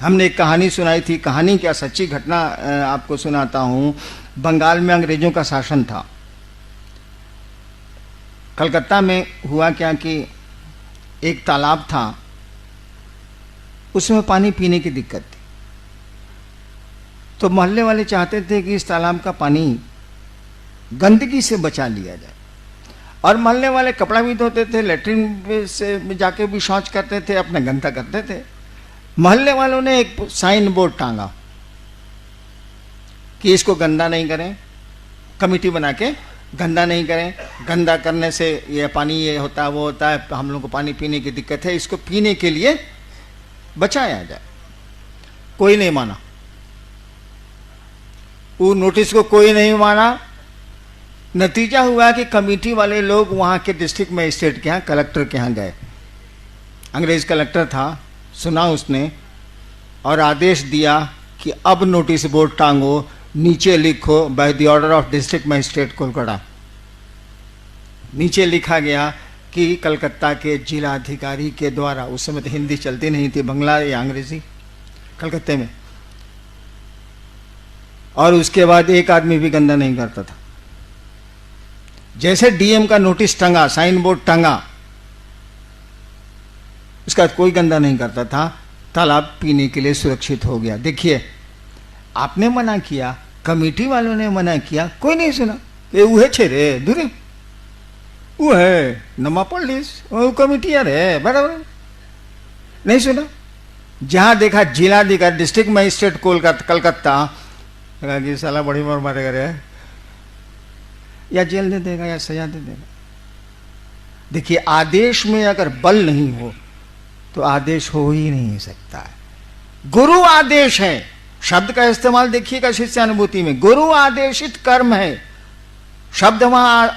हमने एक कहानी सुनाई थी, कहानी क्या सच्ची घटना आपको सुनाता हूं। बंगाल में अंग्रेजों का शासन था। कलकत्ता में हुआ क्या कि एक तालाब था, उसमें पानी पीने की दिक्कत थी। तो मोहल्ले वाले चाहते थे कि इस तालाब का पानी गंदगी से बचा लिया जाए, और मोहल्ले वाले कपड़ा भी धोते थे, लेटरिन से जाके भी शौच करते थे, अपना गंदा करते थे। मोहल्ले वालों ने एक साइन बोर्ड टांगा कि इसको गंदा नहीं करें, कमेटी बना के गंदा नहीं करें, गंदा करने से ये पानी ये होता है वो होता है, हम लोग को पानी पीने की दिक्कत है, इसको पीने के लिए बचाया जाए। कोई नहीं माना, वो नोटिस को कोई नहीं माना। नतीजा हुआ कि कमेटी वाले लोग वहां के डिस्ट्रिक्ट मजिस्ट्रेट के यहाँ, कलेक्टर के यहाँ गए। अंग्रेज कलेक्टर था, सुना उसने और आदेश दिया कि अब नोटिस बोर्ड टांगो, नीचे लिखो by the order of district magistrate Kolkata. नीचे लिखा गया कि कलकत्ता के जिला अधिकारी के द्वारा, उस समय तो हिंदी चलती नहीं थी, बंगला या अंग्रेजी कलकत्ते में। और उसके बाद एक आदमी भी गंदा नहीं करता था। जैसे डीएम का नोटिस टंगा, साइन बोर्ड टंगा, उसका कोई गंदा नहीं करता था। तालाब पीने के लिए सुरक्षित हो गया। देखिए, आपने मना किया, कमेटी वालों ने मना किया, कोई नहीं सुना। ये उहे छे रे दूरे, वो है नमा पुलिस, वो कमेटी यार है, बराबर नहीं सुना। जहां देखा जिलाधिकारी, डिस्ट्रिक्ट मजिस्ट्रेट कलकत्ता, कि साला बड़ी मार मारेगा रे, या जेल दे देगा या सजा दे देगा। देखिए, आदेश में अगर बल नहीं हो तो आदेश हो ही नहीं सकता है। गुरु आदेश है, शब्द का इस्तेमाल देखिएगा शिष्यानुभूति में, गुरु आदेशित कर्म है। शब्द वहां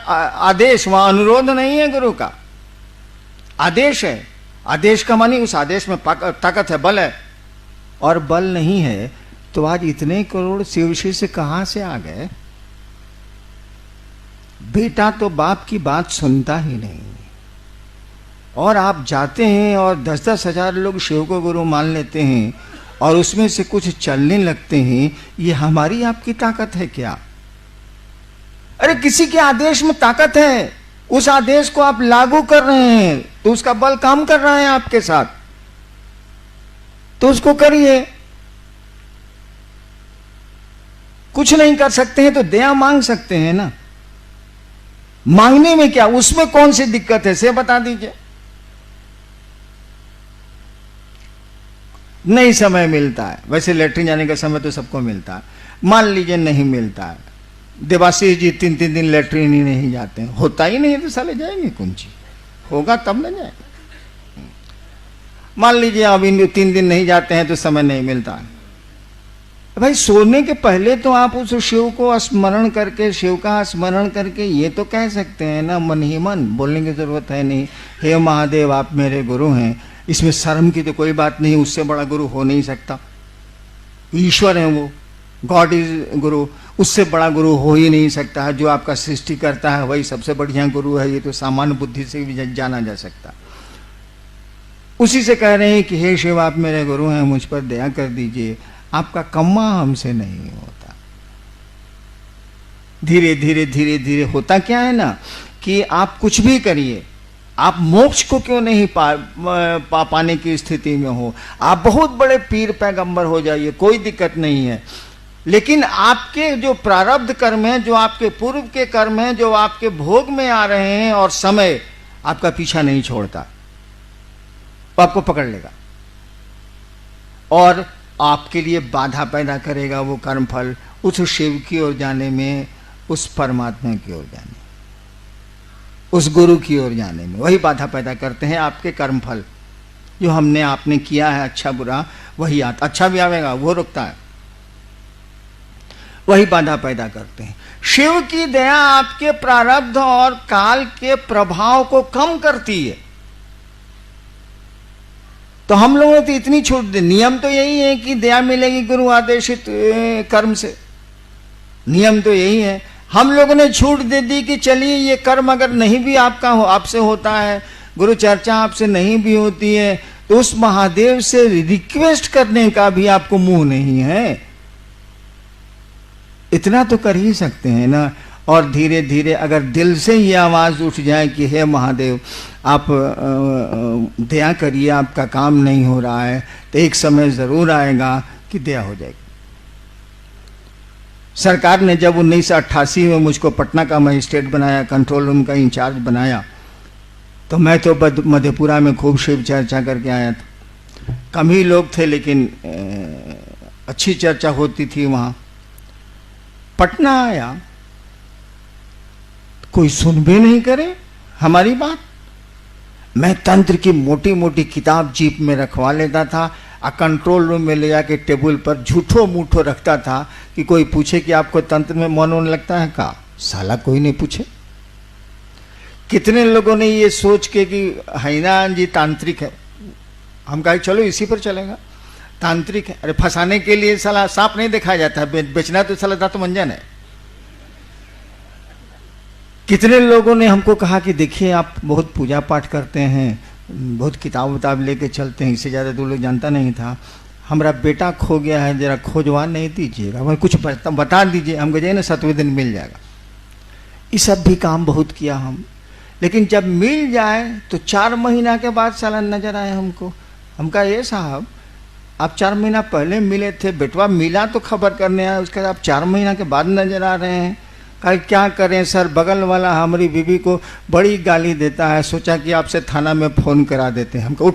आदेश, वहां अनुरोध नहीं है, गुरु का आदेश है। आदेश का मानी उस आदेश में ताकत है, बल है। और बल नहीं है तो आज इतने करोड़ शिव शिष्य कहां से आ गए? बेटा तो बाप की बात सुनता ही नहीं, और आप जाते हैं और 10-10 हजार लोग शिव को गुरु मान लेते हैं और उसमें से कुछ चलने लगते हैं। ये हमारी आपकी ताकत है क्या? अरे किसी के आदेश में ताकत है, उस आदेश को आप लागू कर रहे हैं तो उसका बल काम कर रहा है आपके साथ, तो उसको करिए। कुछ नहीं कर सकते हैं तो दया मांग सकते हैं ना। मांगने में क्या, उसमें कौन सी दिक्कत है से बता दीजिए। नहीं समय मिलता है, वैसे लेटरिन जाने का समय तो सबको मिलता है, मान लीजिए नहीं मिलता है। देवाशीष जी 3-3 दिन लेटरिन ही नहीं जाते हैं, होता ही नहीं तो साले जाएंगे कौन ची, होगा तब ना जाएंगे। मान लीजिए अब इन 3 दिन नहीं जाते हैं तो समय नहीं मिलता है। भाई सोने के पहले तो आप उस शिव को स्मरण करके, शिव का स्मरण करके ये तो कह सकते हैं ना, मन ही मन, बोलने की जरूरत है नहीं, हे महादेव आप मेरे गुरु हैं। इसमें शर्म की तो कोई बात नहीं, उससे बड़ा गुरु हो नहीं सकता। ईश्वर है वो, गॉड इज गुरु, उससे बड़ा गुरु हो ही नहीं सकता है। जो आपका सृष्टि करता है वही सबसे बढ़िया गुरु है, ये तो सामान्य बुद्धि से भी जाना जा सकता। उसी से कह रहे हैं कि हे शिव आप मेरे गुरु हैं, मुझ पर दया कर दीजिए, आपका कम्मा हमसे नहीं होता। धीरे धीरे धीरे धीरे होता क्या है ना कि आप कुछ भी करिए, आप मोक्ष को क्यों नहीं पाने की स्थिति में हो, आप बहुत बड़े पीर पैगंबर हो जाइए, कोई दिक्कत नहीं है, लेकिन आपके जो प्रारब्ध कर्म है, जो आपके पूर्व के कर्म है, जो आपके भोग में आ रहे हैं और समय आपका पीछा नहीं छोड़ता, तो आपको पकड़ लेगा और आपके लिए बाधा पैदा करेगा वो कर्मफल उस शिव की ओर जाने में, उस परमात्मा की ओर जाने, उस गुरु की ओर जाने में। वही बाधा पैदा करते हैं आपके कर्मफल। जो हमने आपने किया है अच्छा बुरा वही आता, अच्छा भी आवेगा वो रुकता है, वही बाधा पैदा करते हैं। शिव की दया आपके प्रारब्ध और काल के प्रभाव को कम करती है। तो हम लोगों ने तो इतनी छूट दी, नियम तो यही है कि दया मिलेगी गुरु आदेशित कर्म से, नियम तो यही है। हम लोगों ने छूट दे दी कि चलिए ये कर्म अगर नहीं भी आपका आपसे होता है, गुरु चर्चा आपसे नहीं भी होती है, तो उस महादेव से रिक्वेस्ट करने का भी आपको मुंह नहीं है, इतना तो कर ही सकते हैं ना। और धीरे धीरे अगर दिल से ये आवाज उठ जाए कि हे महादेव आप दया करिए, आपका काम नहीं हो रहा है, तो एक समय जरूर आएगा कि दया हो जाएगी। सरकार ने जब 1988 में मुझको पटना का मजिस्ट्रेट बनाया, कंट्रोल रूम का इंचार्ज बनाया, तो मैं तो मधेपुरा में खूब शिव चर्चा करके आया था। कम ही लोग थे लेकिन अच्छी चर्चा होती थी वहां। पटना आया, कोई सुन भी नहीं करे हमारी बात। मैं तंत्र की मोटी मोटी किताब जीप में रखवा लेता था और कंट्रोल रूम में ले जाके टेबल पर झूठो मूठो रखता था कि कोई पूछे कि आपको तंत्र में मन होने लगता है का, साला कोई नहीं पूछे। कितने लोगों ने ये सोच के कि हैनान जी तांत्रिक है, हम कहे चलो इसी पर चलेगा, तांत्रिक है। अरे फंसाने के लिए साला सांप नहीं दिखाया जाता है, बेचना तो साला दांत मंजन है। कितने लोगों ने हमको कहा कि देखिए आप बहुत पूजा पाठ करते हैं, बहुत किताब उताब लेके चलते हैं, इससे ज़्यादा 2 लोग जानता नहीं था। हमारा बेटा खो गया है, जरा खोजवा नहीं दीजिएगा, हमें कुछ बता दीजिए। हम कहे ना 7वें दिन मिल जाएगा। ये सब भी काम बहुत किया हम, लेकिन जब मिल जाए तो 4 महीना के बाद साला नजर आए हमको। हम कहा ये साहब आप 4 महीना पहले मिले थे, बेटवा मिला तो खबर करने आए, उसके बाद आप 4 महीना के बाद नजर आ रहे हैं। कहा क्या करें सर, बगल वाला हमारी बीवी को बड़ी गाली देता है, सोचा कि आपसे थाना में फोन करा देते हैं। हमको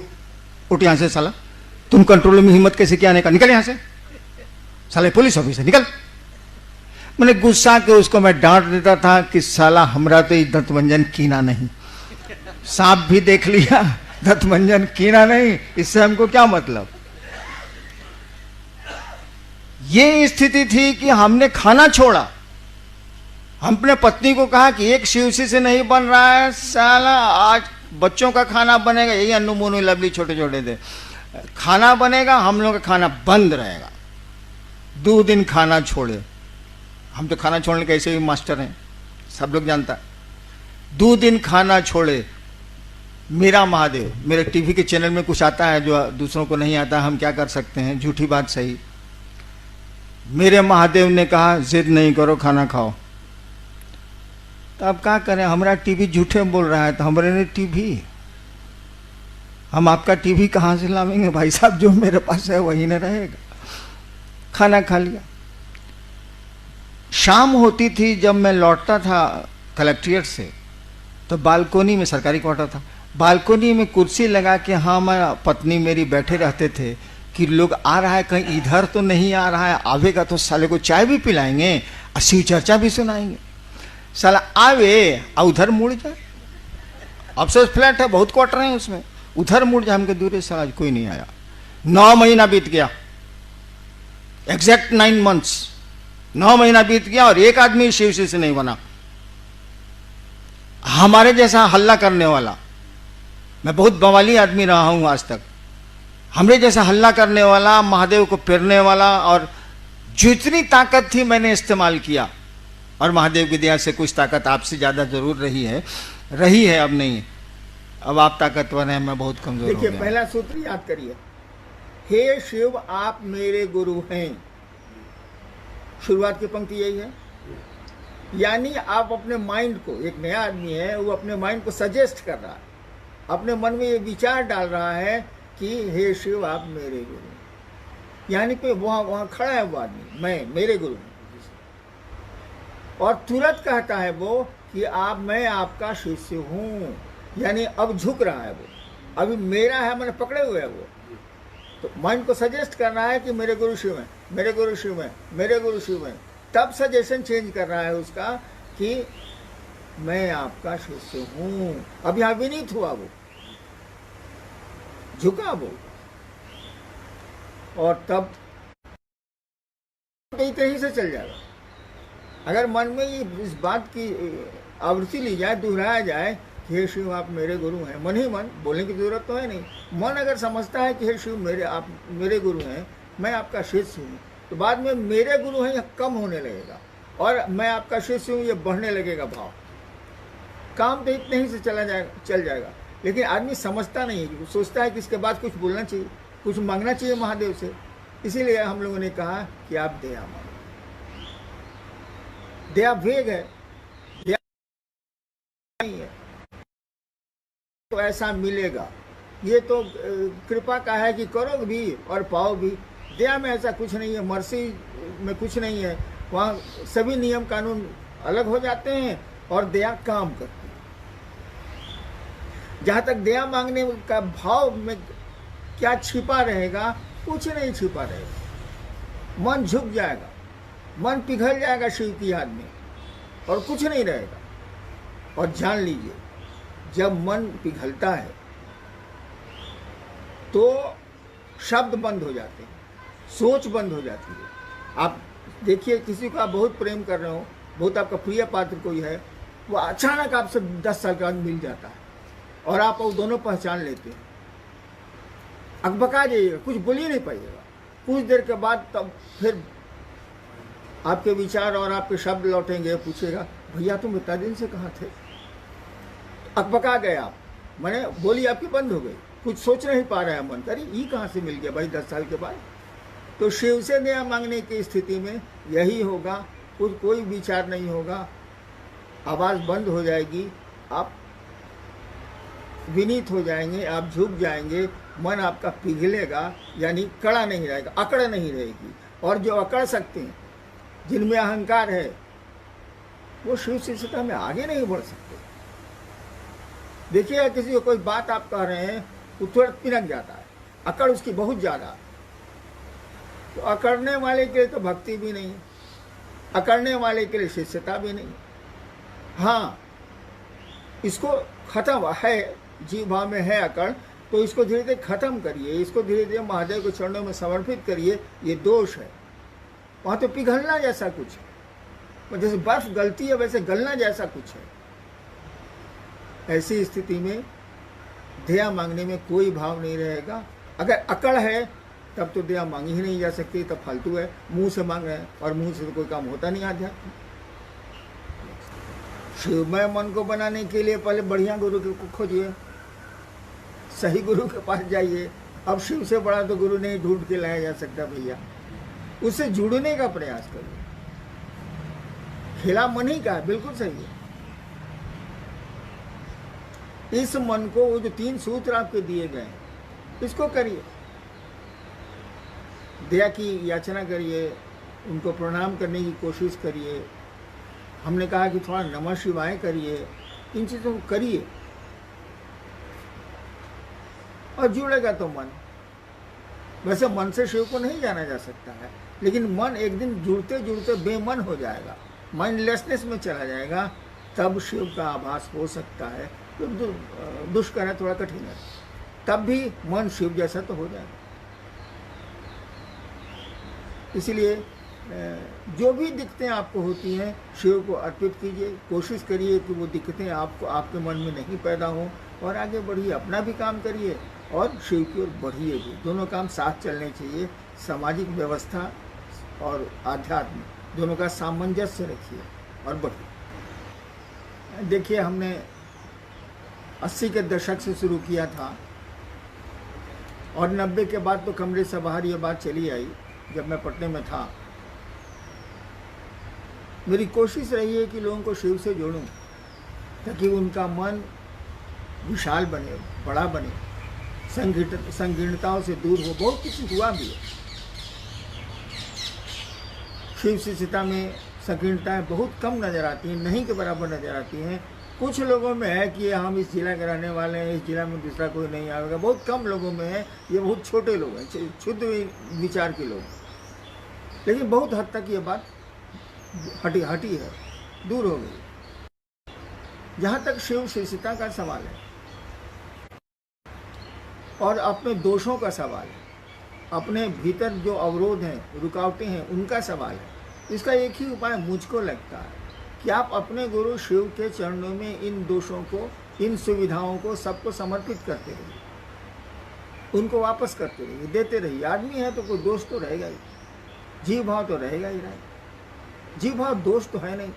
उठ यहाँ से साला, तुम कंट्रोल में हिम्मत कैसे क्या आने का, निकल यहाँ से साले पुलिस ऑफिसर निकल। मैंने गुस्सा के उसको मैं डांट देता था कि साला हमरा तो ये दंतमंजन कीना नहीं, सांप भी देख लिया दंतमंजन कीना नहीं, इससे हमको क्या मतलब। ये स्थिति थी कि हमने खाना छोड़ा। हम अपने पत्नी को कहा कि एक शिवसी से नहीं बन रहा है साला, आज बच्चों का खाना बनेगा, यही अन्नू मोनू लवली छोटे छोटे थे, खाना बनेगा, हम लोग का खाना बंद रहेगा। 2 दिन खाना छोड़े, हम तो खाना छोड़ने के ऐसे भी मास्टर हैं, सब लोग जानता है। 2 दिन खाना छोड़े, मेरा महादेव, मेरे टीवी के चैनल में कुछ आता है जो दूसरों को नहीं आता, हम क्या कर सकते हैं, झूठी बात सही। मेरे महादेव ने कहा जिद नहीं करो, खाना खाओ। तो अब क्या करें, हमारा टीवी झूठे बोल रहा है, तो हमारे ने टीवी, हम आपका टीवी कहाँ से लावेंगे भाई साहब, जो मेरे पास है वही न रहेगा। खाना खा लिया। शाम होती थी जब मैं लौटता था कलेक्ट्रेट से, तो बालकोनी में, सरकारी क्वार्टर था, बालकोनी में कुर्सी लगा के हाँ मैं पत्नी मेरी बैठे रहते थे कि लोग आ रहा है कहीं इधर तो नहीं आ रहा है, आवेगा तो साले को चाय भी पिलाएंगे और शिव चर्चा भी सुनाएंगे। साला आवे और उधर मुड़ जाए, अफसोस फ्लैट है, बहुत क्वार्टर है उसमें, उधर मुड़ जाए, हमको दूर साला कोई नहीं आया। 9 महीना बीत गया, एग्जैक्ट 9 months, 9 महीना बीत गया और एक आदमी शिवसी से नहीं बना। हमारे जैसा हल्ला करने वाला, मैं बहुत बवाली आदमी रहा हूं आज तक, हमरे जैसा हल्ला करने वाला, महादेव को पेरने वाला, और जितनी ताकत थी मैंने इस्तेमाल किया। और महादेव की दया से कुछ ताकत आपसे ज्यादा जरूर रही है, अब नहीं, अब आप ताकतवर हैं, मैं बहुत कमजोर हो गया। देखिए पहला सूत्र याद करिए, हे शिव आप मेरे गुरु हैं, शुरुआत की पंक्ति यही है। यानी आप अपने माइंड को, एक नया आदमी है वो अपने माइंड को सजेस्ट कर रहा है, अपने मन में ये विचार डाल रहा है कि हे शिव आप मेरे गुरु, यानी कोई वहां खड़ा है वो आदमी, मेरे गुरु, और तुरंत कहता है वो कि मैं आपका शिष्य हूँ, यानी अब झुक रहा है वो, अभी मेरा है, मैंने पकड़े हुए है वो। तो माइंड को सजेस्ट कर रहा है कि मेरे गुरु शिव हैं, मेरे गुरु शिव हैं, मेरे गुरु शिव हैं, तब सजेशन चेंज कर रहा है उसका कि मैं आपका शिष्य हूँ। अब यहाँ विनीत हुआ वो, झुका वो, और तब कई तरह से चल जाएगा। अगर मन में ये इस बात की आवृत्ति ली जाए, दोहराया जाए कि हे शिव आप मेरे गुरु हैं, मन ही मन, बोलने की जरूरत तो है नहीं, मन अगर समझता है कि हे शिव आप मेरे गुरु हैं, मैं आपका शिष्य हूँ, तो बाद में मेरे गुरु हैं यह कम होने लगेगा और मैं आपका शिष्य हूँ ये बढ़ने लगेगा भाव। काम तो इतने ही से चल जाएगा। लेकिन आदमी समझता नहीं है, सोचता है कि इसके बाद कुछ बोलना चाहिए, कुछ मांगना चाहिए महादेव से। इसीलिए हम लोगों ने कहा कि आप दया मांगो। दया वेग है, दया नहीं है तो ऐसा मिलेगा। ये तो कृपा का है कि करो भी और पाओ भी। दया में ऐसा कुछ नहीं है, मर्सी में कुछ नहीं है। वहाँ सभी नियम कानून अलग हो जाते हैं और दया काम करती है। जहाँ तक दया मांगने का भाव में क्या छिपा रहेगा, कुछ नहीं छिपा रहेगा। मन झुक जाएगा, मन पिघल जाएगा शिव की याद में और कुछ नहीं रहेगा। और जान लीजिए, जब मन पिघलता है तो शब्द बंद हो जाते हैं, सोच बंद हो जाती है। आप देखिए, किसी को आप बहुत प्रेम कर रहे हो, बहुत आपका प्रिय पात्र कोई है, वो अचानक आपसे 10 साल के बाद मिल जाता है और आप वो दोनों पहचान लेते हैं। अकबका जाइएगा, कुछ बोल ही नहीं पाइएगा। कुछ देर के बाद तब फिर आपके विचार और आपके शब्द लौटेंगे, पूछेगा भैया तुम इतना दिन से कहाँ थे। अकबका गए आप, मैंने बोली आपकी बंद हो गई, कुछ सोच नहीं पा रहा है मन, अरे ये कहाँ से मिल गया भाई 10 साल के बाद। तो शिव से दया मांगने की स्थिति में यही होगा, कुछ कोई विचार नहीं होगा, आवाज़ बंद हो जाएगी, आप विनीत हो जाएंगे, आप झुक जाएंगे, मन आपका पिघलेगा, यानी कड़ा नहीं रहेगा, अकड़ नहीं रहेगी। और जो अकड़ सकते हैं, जिनमें अहंकार है, वो शिव शिष्यता में आगे नहीं बढ़ सकते। देखिए, किसी को कोई बात आप कह रहे हैं, वो तुरंत पिनक जाता है, अकड़ उसकी बहुत ज़्यादा। तो अकड़ने वाले के लिए तो भक्ति भी नहीं, अकड़ने वाले के लिए शिष्यता भी नहीं। हाँ, इसको खत्म है, जीव भाव में है अकड़, तो इसको धीरे धीरे खत्म करिए, इसको धीरे धीरे महादेव के चरणों में समर्पित करिए। ये दोष है, वहाँ तो पिघलना जैसा कुछ है, जैसे बर्फ गलती है वैसे गलना जैसा कुछ है। ऐसी स्थिति में दया मांगने में कोई भाव नहीं रहेगा। अगर अकड़ है तब तो दया मांगी ही नहीं जा सकती, तब फालतू है, मुंह से मांग रहे हैं और मुंह से तो कोई काम होता नहीं आध्यात्म। शिवमय मन को बनाने के लिए पहले बढ़िया गुरु को खोजिए, सही गुरु के पास जाइए। अब शिव से बड़ा तो गुरु नहीं ढूंढ के लाया जा सकता भैया, उससे जुड़ने का प्रयास करिए। खेला मन ही का है, बिल्कुल सही है। इस मन को, वो जो 3 सूत्र आपके दिए गए हैं, इसको करिए, दया की याचना करिए, उनको प्रणाम करने की कोशिश करिए। हमने कहा कि थोड़ा नमः शिवाय करिए, इन चीज़ों को करिए और जुड़ेगा तो मन। वैसे मन से शिव को नहीं जाना जा सकता है, लेकिन मन एक दिन जुड़ते जुड़ते बेमन हो जाएगा, माइंडलेसनेस में चला जाएगा, तब शिव का आभास हो सकता है। तो दुष्कर है, थोड़ा कठिन है, तब भी मन शिव जैसा तो हो जाएगा। इसलिए जो भी दिक्कतें आपको होती हैं, शिव को अर्पित कीजिए, कोशिश करिए कि वो दिक्कतें आपको, आपके मन में नहीं पैदा हों, और आगे बढ़िए, अपना भी काम करिए और शिव की ओर बढ़िए भी। दोनों काम साथ चलने चाहिए, सामाजिक व्यवस्था और आध्यात्म दोनों का सामंजस्य रखिए और बढ़िए। देखिए, हमने 80 के दशक से शुरू किया था और 90 के बाद तो कमरे से बाहर ये बात चली आई। जब मैं पटने में था, मेरी कोशिश रही है कि लोगों को शिव से जोड़ूं, ताकि उनका मन विशाल बने, बड़ा बने, संकीर्णताओं से दूर हो। बहुत कुछ हुआ भी है। शिव शिष्यता में संकीर्णताएं बहुत कम नजर आती हैं, नहीं के बराबर नजर आती हैं। कुछ लोगों में है कि हम इस जिला के रहने वाले हैं, इस जिला में दूसरा कोई नहीं आएगा, बहुत कम लोगों में है। ये बहुत छोटे लोग हैं, क्षुद्र विचार के लोग, लेकिन बहुत हद तक ये बात हटी है, दूर हो गई। जहाँ तक शिव शिष्यता का सवाल है, और अपने दोषों का सवाल है, अपने भीतर जो अवरोध हैं, रुकावटें हैं, उनका सवाल है। इसका एक ही उपाय मुझको लगता है कि आप अपने गुरु शिव के चरणों में इन दोषों को, इन सुविधाओं को, सबको समर्पित करते रहिए, उनको वापस करते रहिए, देते रहिए। आदमी है तो कोई दोष तो रहेगा ही, जीव भाव तो रहेगा ही रहेगा। जीव भाव दोष तो है नहीं।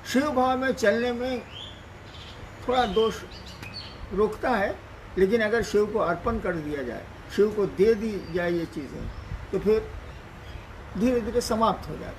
शिव भाव में चलने में थोड़ा दोष रोकता है, लेकिन अगर शिव को अर्पण कर दिया जाए, शिव को दे दी जाए ये चीज़ें, तो फिर धीरे धीरे समाप्त हो जाती है।